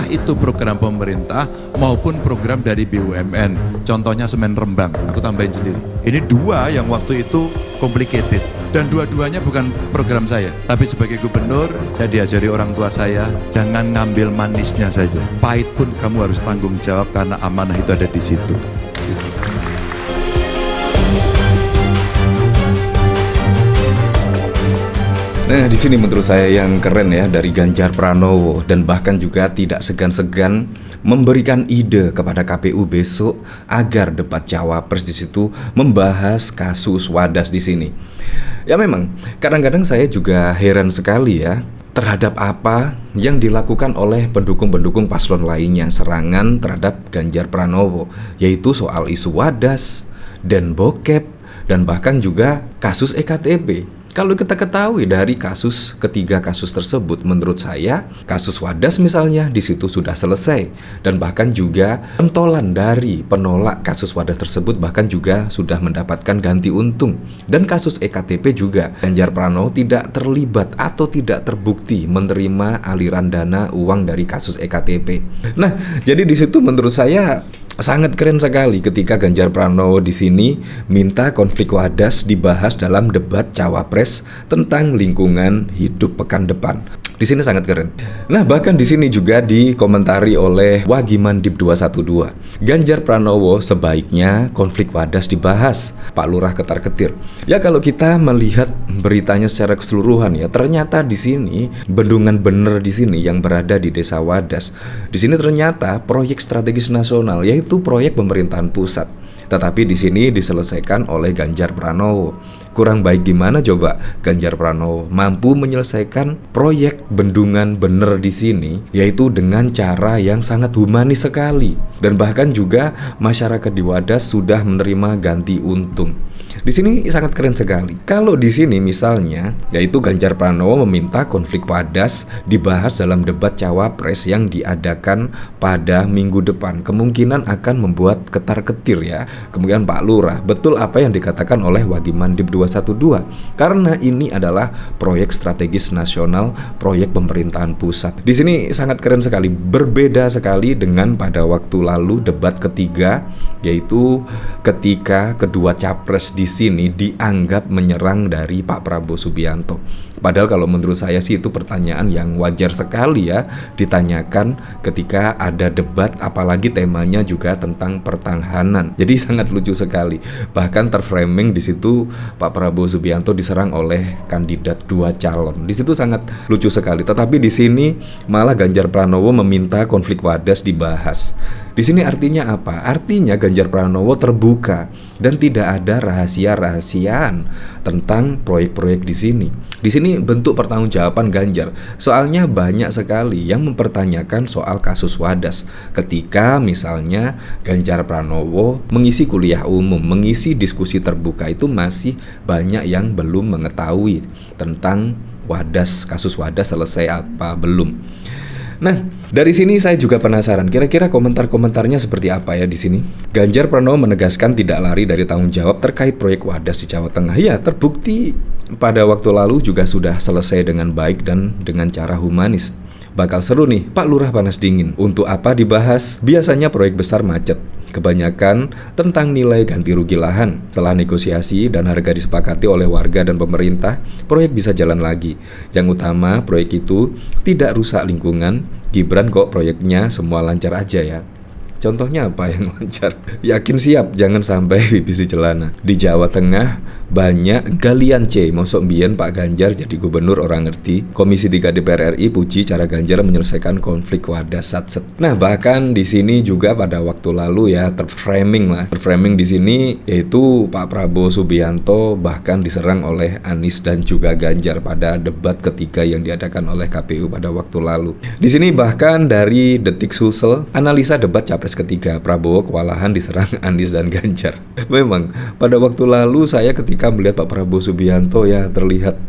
entah itu program pemerintah maupun program dari BUMN. Contohnya Semen Rembang, aku tambahin sendiri. Ini dua yang waktu itu complicated. Dan dua-duanya bukan program saya. Tapi sebagai gubernur, saya diajari orang tua saya, jangan ngambil manisnya saja. Pahit pun kamu harus tanggung jawab karena amanah itu ada di situ. Gitu. Nah, di sini menurut saya yang keren ya dari Ganjar Pranowo, dan bahkan juga tidak segan-segan memberikan ide kepada KPU besok agar debat cawapres di situ membahas kasus Wadas di sini. Ya memang, kadang-kadang saya juga heran sekali ya terhadap apa yang dilakukan oleh pendukung-pendukung paslon lainnya serangan terhadap Ganjar Pranowo, yaitu soal isu Wadas dan bokep dan bahkan juga kasus EKTP. Kalau kita ketahui dari ketiga kasus tersebut, menurut saya kasus Wadas misalnya di situ sudah selesai, dan bahkan juga pentolan dari penolak kasus Wadas tersebut bahkan juga sudah mendapatkan ganti untung. Dan kasus EKTP juga Ganjar Pranowo tidak terlibat atau tidak terbukti menerima aliran dana uang dari kasus EKTP. Nah, jadi di situ menurut saya sangat keren sekali ketika Ganjar Pranowo di sini minta konflik Wadas dibahas dalam debat cawapres tentang lingkungan hidup pekan depan. Di sini sangat keren. Nah, bahkan di sini juga dikomentari oleh Wagimandip 212. Ganjar Pranowo sebaiknya konflik Wadas dibahas. Pak Lurah ketar-ketir. Ya kalau kita melihat beritanya secara keseluruhan ya, ternyata di sini bendungan bener di sini yang berada di Desa Wadas. Di sini ternyata proyek strategis nasional, yaitu proyek pemerintahan pusat. Tetapi di sini diselesaikan oleh Ganjar Pranowo. Kurang baik gimana coba Ganjar Pranowo mampu menyelesaikan proyek bendungan bener di sini, yaitu dengan cara yang sangat humanis sekali. Dan bahkan juga masyarakat di Wadas sudah menerima ganti untung. Di sini sangat keren sekali. Kalau di sini misalnya, yaitu Ganjar Pranowo meminta konflik Wadas dibahas dalam debat cawapres yang diadakan pada minggu depan, kemungkinan akan membuat ketar-ketir ya. Kemudian Pak Lurah, betul apa yang dikatakan oleh Wagimandip 212, karena ini adalah proyek strategis nasional, proyek pemerintahan pusat. Di sini sangat keren sekali, berbeda sekali dengan pada waktu lalu debat ketiga, yaitu ketika kedua capres di sini dianggap menyerang dari Pak Prabowo Subianto. Padahal kalau menurut saya sih itu pertanyaan yang wajar sekali ya ditanyakan ketika ada debat, apalagi temanya juga tentang pertahanan. Jadi sangat lucu sekali. Bahkan terframing di situ Pak Prabowo Subianto diserang oleh kandidat dua calon. Di situ sangat lucu sekali. Tetapi di sini malah Ganjar Pranowo meminta konflik Wadas dibahas. Di sini artinya apa? Artinya Ganjar Pranowo terbuka dan tidak ada rahasia-rahasiaan tentang proyek-proyek di sini. Di sini bentuk pertanggungjawaban Ganjar. Soalnya banyak sekali yang mempertanyakan soal kasus Wadas. Ketika misalnya Ganjar Pranowo mengisi kuliah umum, mengisi diskusi terbuka, itu masih banyak yang belum mengetahui tentang Wadas, kasus Wadas selesai apa belum. Nah, dari sini saya juga penasaran, kira-kira komentar-komentarnya seperti apa ya di sini. Ganjar Pranowo menegaskan tidak lari dari tanggung jawab terkait proyek Wadas di Jawa Tengah. Ya, terbukti pada waktu lalu juga sudah selesai dengan baik dan dengan cara humanis. Bakal seru nih, Pak Lurah panas dingin. Untuk apa dibahas? Biasanya proyek besar macet. Kebanyakan tentang nilai ganti rugi lahan. Setelah negosiasi dan harga disepakati oleh warga dan pemerintah, proyek bisa jalan lagi. Yang utama, proyek itu tidak rusak lingkungan. Gibran kok proyeknya semua lancar aja ya. Contohnya apa yang lancar? Yakin siap, jangan sampai pipis di celana. Di Jawa Tengah banyak galian C. Mosok mbien Pak Ganjar jadi gubernur orang ngerti. Komisi 3 DPR RI puji cara Ganjar menyelesaikan konflik Wadas satset. Nah, bahkan di sini juga pada waktu lalu ya terframing di sini, yaitu Pak Prabowo Subianto bahkan diserang oleh Anies dan juga Ganjar pada debat ketiga yang diadakan oleh KPU pada waktu lalu. Di sini bahkan dari Detik Sulsel analisa debat capres ketiga, Prabowo kewalahan diserang Anies dan Ganjar. Memang pada waktu lalu saya ketika melihat Pak Prabowo Subianto ya terlihat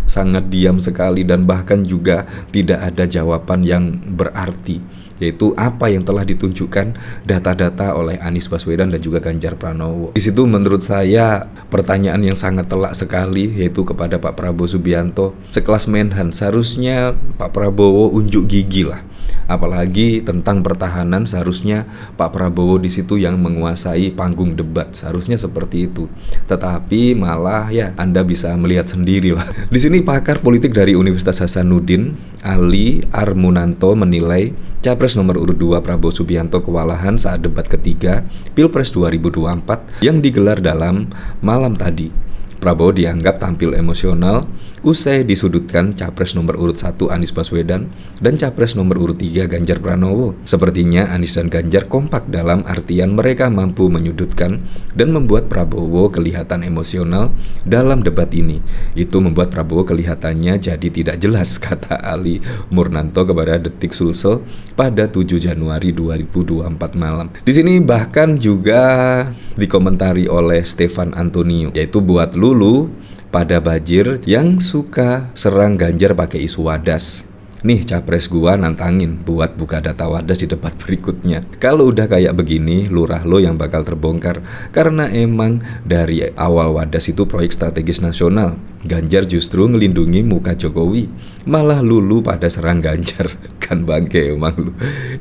sangat diam sekali dan bahkan juga tidak ada jawaban yang berarti. yaitu apa yang telah ditunjukkan data-data oleh Anies Baswedan dan juga Ganjar Pranowo. Di situ menurut saya pertanyaan yang sangat telak sekali, yaitu kepada Pak Prabowo Subianto, sekelas Menhan seharusnya Pak Prabowo unjuk gigi lah. Apalagi tentang pertahanan, seharusnya Pak Prabowo di situ yang menguasai panggung debat, seharusnya seperti itu. Tetapi malah ya Anda bisa melihat sendiri lah. Di sini pakar politik dari Universitas Hasanuddin, Ali Armunanto, menilai Capres nomor urut 2 Prabowo Subianto kewalahan saat debat ketiga Pilpres 2024 yang digelar dalam malam tadi. Prabowo dianggap tampil emosional usai disudutkan Capres nomor urut 1 Anies Baswedan dan Capres nomor urut 3 Ganjar Pranowo. Sepertinya Anies dan Ganjar kompak dalam artian mereka mampu menyudutkan dan membuat Prabowo kelihatan emosional dalam debat ini. Itu membuat Prabowo kelihatannya jadi tidak jelas, kata Ali Murnanto kepada Detik Sulsel pada 7 Januari 2024 malam. Di sini bahkan juga dikomentari oleh Stefan Antonio, yaitu buat Lulu pada Bajir yang suka serang Ganjar pakai isu Wadas. Nih capres gua nantangin buat buka data Wadas di debat berikutnya. Kalau udah kayak begini, lurah lo yang bakal terbongkar. Karena emang dari awal Wadas itu proyek strategis nasional. Ganjar justru ngelindungi muka Jokowi, malah Lulu pada serang Ganjar. Kan bangke emang lu.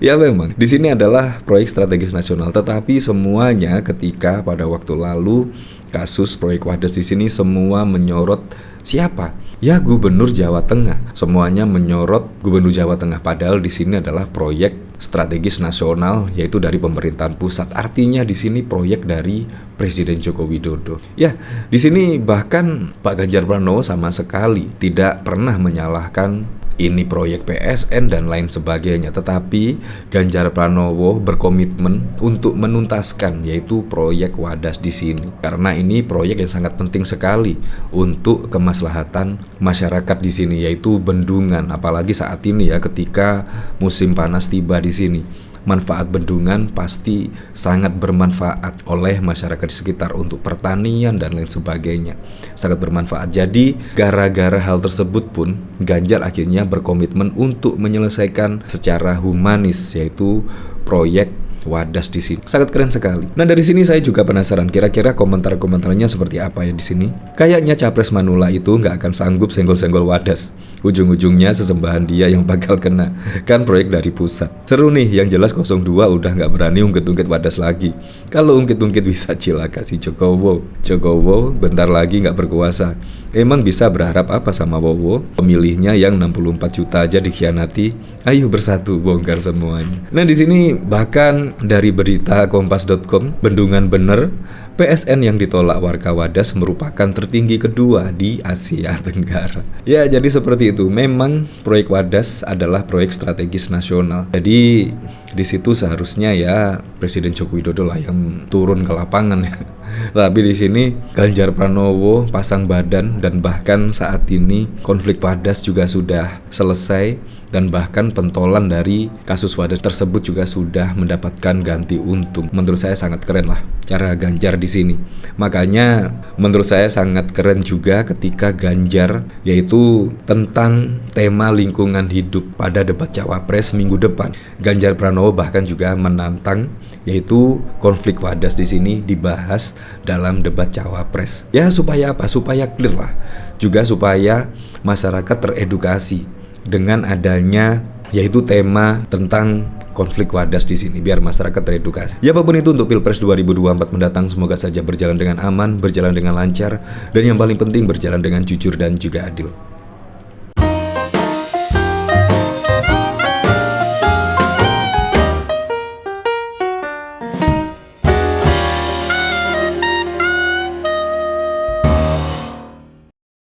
Ya memang di sini adalah proyek strategis nasional, tetapi semuanya ketika pada waktu lalu kasus proyek Wadas di sini semua menyorot siapa? Ya Gubernur Jawa Tengah. Semuanya menyorot Gubernur Jawa Tengah, padahal di sini adalah proyek strategis nasional, yaitu dari pemerintahan pusat. Artinya di sini proyek dari Presiden Joko Widodo. Ya, di sini bahkan Pak Ganjar Pranowo sama sekali tidak pernah menyalahkan ini proyek PSN dan lain sebagainya, tetapi Ganjar Pranowo berkomitmen untuk menuntaskan yaitu proyek Wadas di sini, karena ini proyek yang sangat penting sekali untuk kemaslahatan masyarakat di sini, yaitu bendungan. Apalagi saat ini ya, ketika musim panas tiba di sini, manfaat bendungan pasti sangat bermanfaat oleh masyarakat di sekitar untuk pertanian dan lain sebagainya, sangat bermanfaat. Jadi gara-gara hal tersebut pun Ganjar akhirnya berkomitmen untuk menyelesaikan secara humanis yaitu proyek Wadas di sini. Sangat keren sekali. Nah, dari sini saya juga penasaran kira-kira komentar-komentarnya seperti apa ya di sini. Kayaknya Capres Manula itu nggak akan sanggup senggol-senggol Wadas. Ujung-ujungnya sesembahan dia yang bakal kena. Kan proyek dari pusat. Seru nih, yang jelas 02 udah nggak berani ungkit-ungkit Wadas lagi. Kalau ungkit-ungkit bisa cilaka si Jokowo. Jokowo bentar lagi nggak berkuasa. Emang bisa berharap apa sama Wowo? Pemilihnya yang 64 juta aja dikhianati. Ayo bersatu bongkar semuanya. Nah, di sini bahkan dari berita kompas.com, bendungan bener, PSN yang ditolak warga Wadas merupakan tertinggi kedua di Asia Tenggara. Ya, jadi seperti itu. Memang proyek Wadas adalah proyek strategis nasional. Jadi di situ seharusnya ya Presiden Joko Widodo lah yang turun ke lapangan ya. Tapi di sini Ganjar Pranowo pasang badan, dan bahkan saat ini konflik Wadas juga sudah selesai, dan bahkan pentolan dari kasus Wadas tersebut juga sudah mendapatkan ganti untung. Menurut saya sangat keren lah cara Ganjar di sini. Makanya menurut saya sangat keren juga ketika Ganjar yaitu tentang tema lingkungan hidup pada debat Cawapres minggu depan. Ganjar Pranowo bahkan juga menantang yaitu konflik Wadas di sini dibahas dalam debat Cawapres. Ya supaya apa? Supaya clear lah. Juga supaya masyarakat teredukasi dengan adanya yaitu tema tentang konflik Wadas di sini, biar masyarakat teredukasi. Ya apapun itu untuk Pilpres 2024 mendatang, semoga saja berjalan dengan aman, berjalan dengan lancar, dan yang paling penting berjalan dengan jujur dan juga adil.